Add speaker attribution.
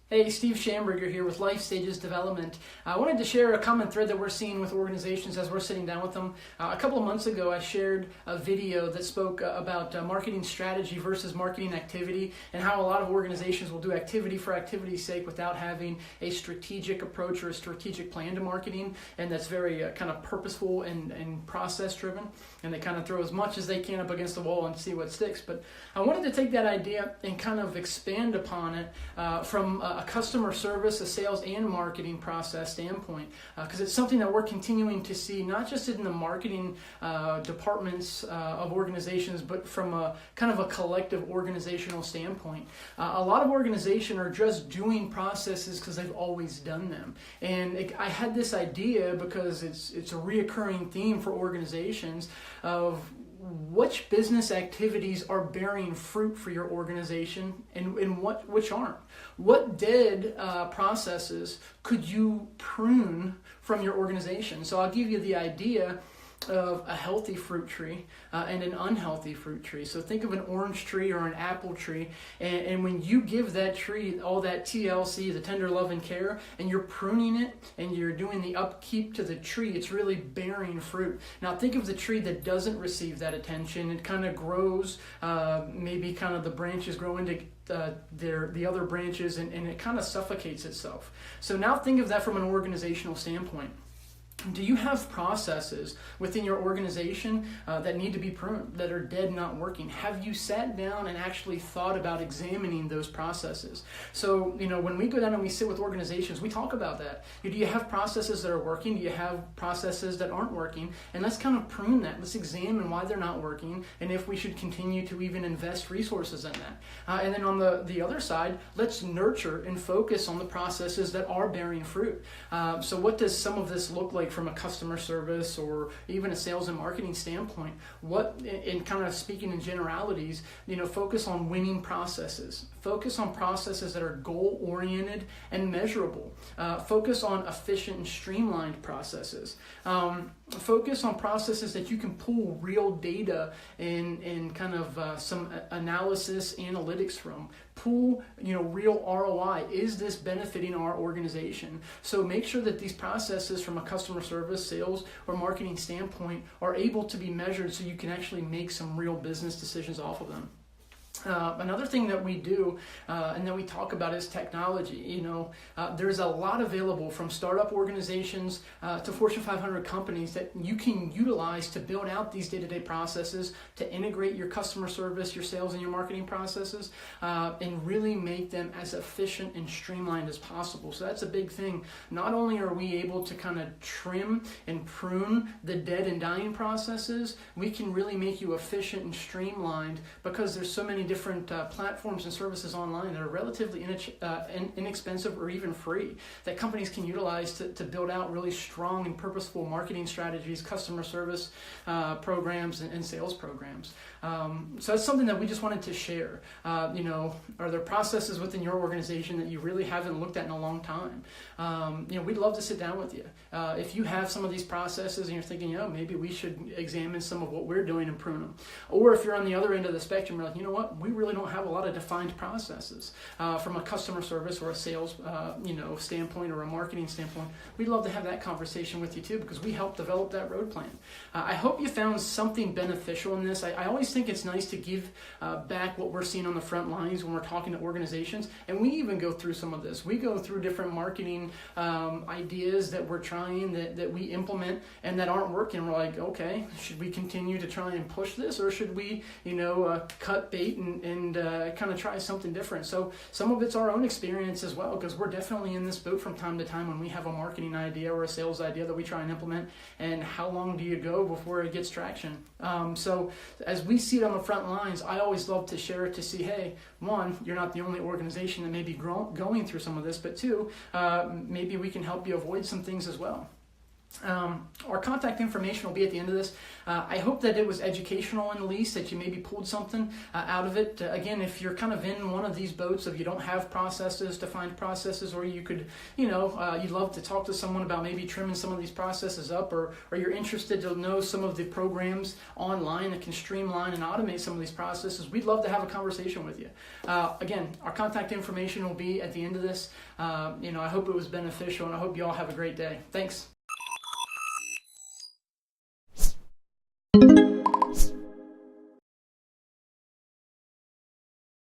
Speaker 1: Hey, Steve Schamberger here with LifeStages Development. I wanted to share a common thread that we're seeing with organizations as we're sitting down with them. A couple of months ago, I shared a video that spoke about marketing strategy versus marketing activity, and how a lot of organizations will do activity for activity's sake without having a strategic approach or a strategic plan to marketing, and that's very kind of purposeful and process driven, and they kind of throw as much as they can up against the wall and see what sticks. But I wanted to take that idea and kind of expand upon it from a customer service, a sales and marketing process standpoint, because it's something that we're continuing to see not just in the marketing departments of organizations, but from a kind of a collective organizational standpoint. A lot of organizations are just doing processes because they've always done them, and I had this idea because it's a reoccurring theme for organizations of which business activities are bearing fruit for your organization and which aren't. What dead processes could you prune from your organization? So I'll give you the idea of a healthy fruit tree and an unhealthy fruit tree. So think of an orange tree or an apple tree, and when you give that tree all that TLC, the tender love and care, and you're pruning it and you're doing the upkeep to the tree, it's really bearing fruit. Now think of the tree that doesn't receive that attention. It kind of grows, maybe kind of the branches grow into the other branches, and it kind of suffocates itself. So now think of that from an organizational standpoint. Do you have processes within your organization that need to be pruned, that are dead, not working? Have you sat down and actually thought about examining those processes? So, when we go down and we sit with organizations, we talk about that. Do you have processes that are working? Do you have processes that aren't working? And let's kind of prune that. Let's examine why they're not working, and if we should continue to even invest resources in that. And then on the other side, let's nurture and focus on the processes that are bearing fruit. So what does some of this look like from a customer service or even a sales and marketing standpoint? What, in kind of speaking in generalities, focus on winning processes. Focus on processes that are goal-oriented and measurable. Focus on efficient and streamlined processes. Focus on processes that you can pull real data and kind of some analysis, analytics from. Pull, real ROI. Is this benefiting our organization? So make sure that these processes from a customer service, sales, or marketing standpoint are able to be measured so you can actually make some real business decisions off of them. Another thing that we do and that we talk about is technology. There's a lot available from startup organizations to Fortune 500 companies that you can utilize to build out these day-to-day processes, to integrate your customer service, your sales, and your marketing processes, and really make them as efficient and streamlined as possible. So that's a big thing. Not only are we able to kind of trim and prune the dead and dying processes, we can really make you efficient and streamlined because there's so many different platforms and services online that are relatively inexpensive or even free that companies can utilize to build out really strong and purposeful marketing strategies, customer service programs, and sales programs. So that's something that we just wanted to share. Are there processes within your organization that you really haven't looked at in a long time? We'd love to sit down with you. If you have some of these processes and you're thinking, maybe we should examine some of what we're doing and prune them. Or if you're on the other end of the spectrum, you're like, we really don't have a lot of defined processes from a customer service or a sales standpoint or a marketing standpoint. We'd love to have that conversation with you too, because we help develop that road plan. I hope you found something beneficial in this. I always think it's nice to give back what we're seeing on the front lines when we're talking to organizations, and we even go through some of this. We go through different marketing ideas that we're trying, that we implement and that aren't working. We're like, okay, should we continue to try and push this, or should we cut bait and kind of try something different? So some of it's our own experience as well, because we're definitely in this boat from time to time when we have a marketing idea or a sales idea that we try and implement, and how long do you go before it gets traction? So as we see it on the front lines, I always love to share it to see, hey, one, you're not the only organization that may be going through some of this, but two, maybe we can help you avoid some things as well. Our contact information will be at the end of this. I hope that it was educational in the least, that you maybe pulled something out of it. Again, if you're kind of in one of these boats of you don't have processes, defined processes, or you could, you'd love to talk to someone about maybe trimming some of these processes up, or you're interested to know some of the programs online that can streamline and automate some of these processes, we'd love to have a conversation with you. Again, our contact information will be at the end of this. I hope it was beneficial, and I hope you all have a great day. Thanks.